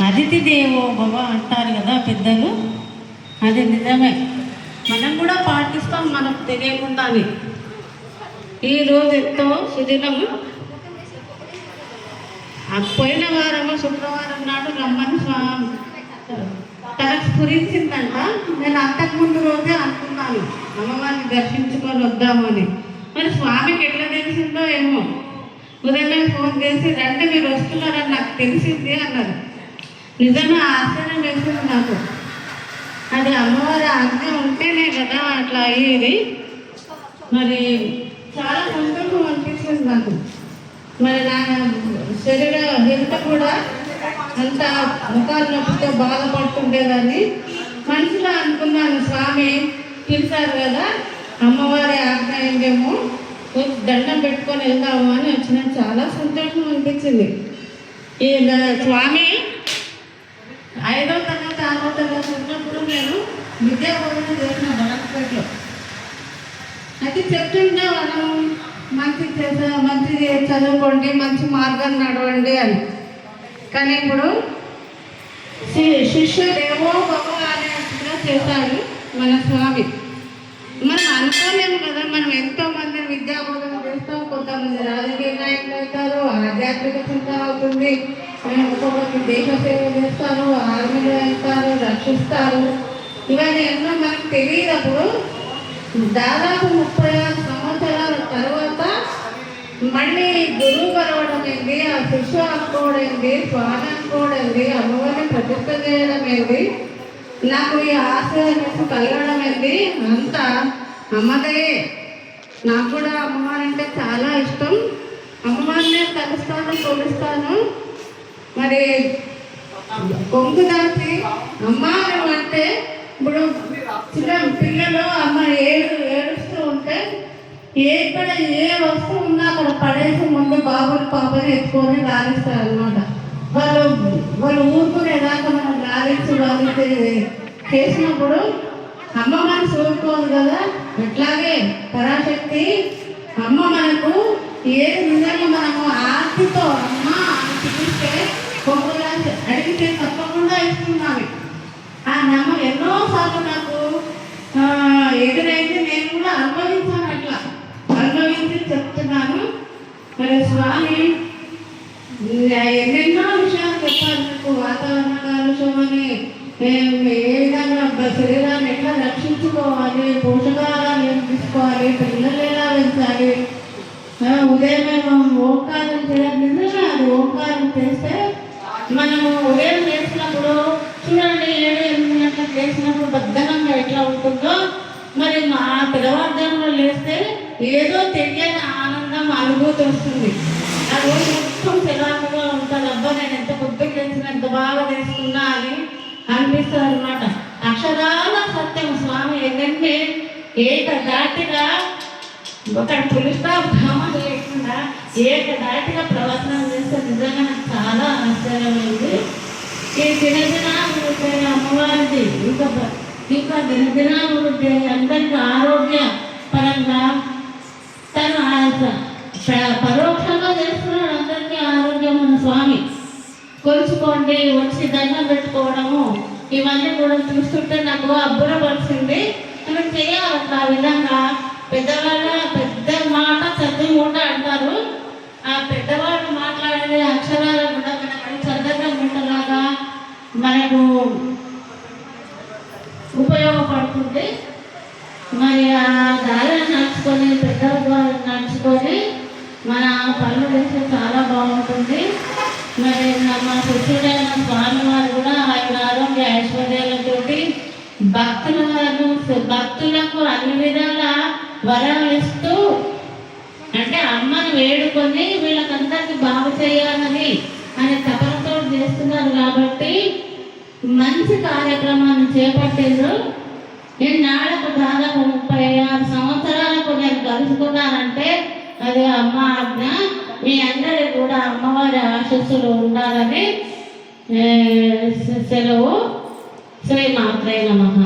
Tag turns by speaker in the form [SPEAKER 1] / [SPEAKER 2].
[SPEAKER 1] అతిథి దేవో భవ అంటారు కదా పెద్దలు, అది నిజమే. మనం కూడా పాటిస్తాం మనకు తెలియకుండానే. ఈరోజు ఎంతో సుదినము. పోయిన వారము శుక్రవారం నాడు రమ్మని తనకు స్ఫురించిందంట. నేను అంతకుముందు రోజే అనుకున్నాను అమ్మవారిని దర్శించుకొని వద్దామని. మరి స్వామికి ఎట్లా తెలిసిందో ఏమో. ఉదయమే ఫోన్ చేసి రండి మీరు వస్తున్నారని నాకు తెలిసింది అన్నారు. నిజంగా ఆశ్చర్యం వేసింది నాకు. అది అమ్మవారి ఆజ్ఞ ఉంటేనే కదా అట్లా అయ్యేది. మరి చాలా సంతోషం అనిపించింది నాకు. మరి నా శరీర హెల్త్ కూడా అంత ముఖాలు నొప్పితో బాధపడుతుండేదాన్ని. మనసులో అనుకున్నాను స్వామి పిలిచారు కదా, అమ్మవారి ఆజ్ఞ ఏంటేమో దండం పెట్టుకొని వెళ్దాము అని వచ్చిన. చాలా సంతోషం అనిపించింది. ఈ స్వామి 5వ తరగతి 6వ తరగతి ఉన్నప్పుడు నేను విద్యా బోధన చేసిన బలంపేటలో. అయితే చెప్తుంటే మనం మంచి చదువుకోండి, మంచి మార్గాన్ని నడవండి అని. కానీ ఇప్పుడు శిష్యుడేవో గొప్ప అనేట్టుగా చేశాడు మన స్వామి. మనం అనుకోలేము కదా. మనం ఎంతోమంది విద్యా బోధన చేస్తాం, కొంతమంది రాజకీయ నాయకులు అవుతారు, ఆధ్యాత్మిక చింతన అవుతుంది, ఒక్కొక్కరికి దేశ సేవ చేస్తారు, ఆర్మీలో వెళ్తారు, రక్షిస్తారు. ఇవన్నీ ఎన్నో మనకు తెలియనప్పుడు దాదాపు 36 సంవత్సరాల తర్వాత మళ్ళీ గురువు కలవడం ఏంటి, ఆ శిష్యు అనుకోవడం ఏంటి, స్వామి అనుకోవడం ఏంటి, అమ్మవారిని ప్రతిష్ట చేయడం ఏంటి, నాకు ఈ ఆశీర్వాదం కలగడం ఏంటి, అంతా అమ్మదే. నాకు కూడా అమ్మవారు అంటే చాలా ఇష్టం. అమ్మవారిని కలుస్తాను, కొలుస్తాను. మరి కొంగు దాచి అమ్మారు అంటే ఇప్పుడు చిన్న పిల్లలు అమ్మ ఏడుస్తూ ఉంటే ఎక్కడ ఏ వస్తువు ఉన్నా అక్కడ పడేసి ముందు బాబుని పాపని ఎత్తుకొని లాలిస్తారు అనమాట. వాళ్ళు ఊరుకునేదాకా మనం లాలించి చేసినప్పుడు అమ్మ మనసు ఊరుకోదు కదా. అట్లాగే పరాశక్తి అమ్మ మనకు ఏది నిజంగా మనము ఆర్తితో అమ్మ అని పిలిస్తే కొబ్బరి అడిగితే తప్పకుండా ఇస్తున్నాను. ఆ నమ్మ ఎన్నోసార్లు నాకు ఎదురైతే నేను కూడా అనుభవించాను. అట్లా అనుభవించి చెప్తున్నాను. మరి స్వామి ఎన్నెన్నో విషయాలు చెప్పాలి నాకు. వాతావరణ కాలుష్యం అని, ఏ విధంగా శరీరాన్ని ఎట్లా రక్షించుకోవాలి, పోషకాహారాలు ఏం తీసుకోవాలి, పిల్లలు ఎలా పెంచాలి, ఉదయమే ఓంకారం చేయాలి. నిజంగా అది ఓంకారం చేస్తే మనము ఉదయం చేసినప్పుడు చూడండి 7-8 గంటలకు లేచినప్పుడు బద్ధకంగా ఎట్లా ఉంటుందో, మరి మా తెల్లవారుజాములో లేస్తే ఏదో తెలియని ఆనందం అనుభూతి వస్తుంది. ఆ రోజు మొత్తం తెల్లవారుగా ఉంటాను. అబ్బా నేను ఎంత పొద్దుకు లేచిన ఎంత బాగా చేసుకున్నా అని అనిపిస్తుంది అనమాట. అక్షరాల సత్యం స్వామి ఏంటంటే ఏకధాటిగా ఒక పులిస్తా భ్రమణ లేకుండా ఏకధాటిగా ప్రవచనం చేస్తే నిజంగా నాకు చాలా ఆశ్చర్యమైంది. ఈ దినదినాభివృద్ధి అమ్మవారిది ఇంకా దినదినాభివృద్ధి అందరికీ ఆరోగ్య పరంగా తను పరోక్షంగా చేస్తున్నాడు. అందరికీ ఆరోగ్యం మన స్వామి. కొలుచుకోండి, వచ్చి దండం పెట్టుకోవడము, ఇవన్నీ కూడా చూస్తుంటే నాకు అబ్బురపరిచింది. మనం చేయాలి ఆ విధంగా. పెద్దవాళ్ళ పెద్ద మాట చదువు మూట అంటారు. ఆ పెద్దవాళ్ళు మాట్లాడే అక్షరాలు కూడా మనకు చదవగా మూటలాగా మనకు ఉపయోగపడుతుంది. మరి ఆ దారిని నడుచుకొని పెద్దల ద్వారా నడుచుకొని మన పనులు చేస్తే చాలా బాగుంటుంది. మరి మా శిష్యుడైన స్వామి వారు కూడా ఆయన ఆరోగ్య ఐశ్వర్యాలతోటి భక్తులకు అన్ని విధాల వరాలు ఇస్తూ, అంటే అమ్మని వేడుకొని వీళ్ళకందరికీ బాగు చేయాలని అనే తపనతో చేస్తున్నారు. కాబట్టి మంచి కార్యక్రమాన్ని చేపట్టిండ్రు. ఇన్నాళ్లకు దాదాపు 36 సంవత్సరాలకు నేను కలుసుకున్నానంటే అది అమ్మ ఆజ్ఞ. మీ అందరి కూడా అమ్మవారి ఆశీస్సులు ఉండాలని సెలవు. శ్రీ మాత్రే నమః.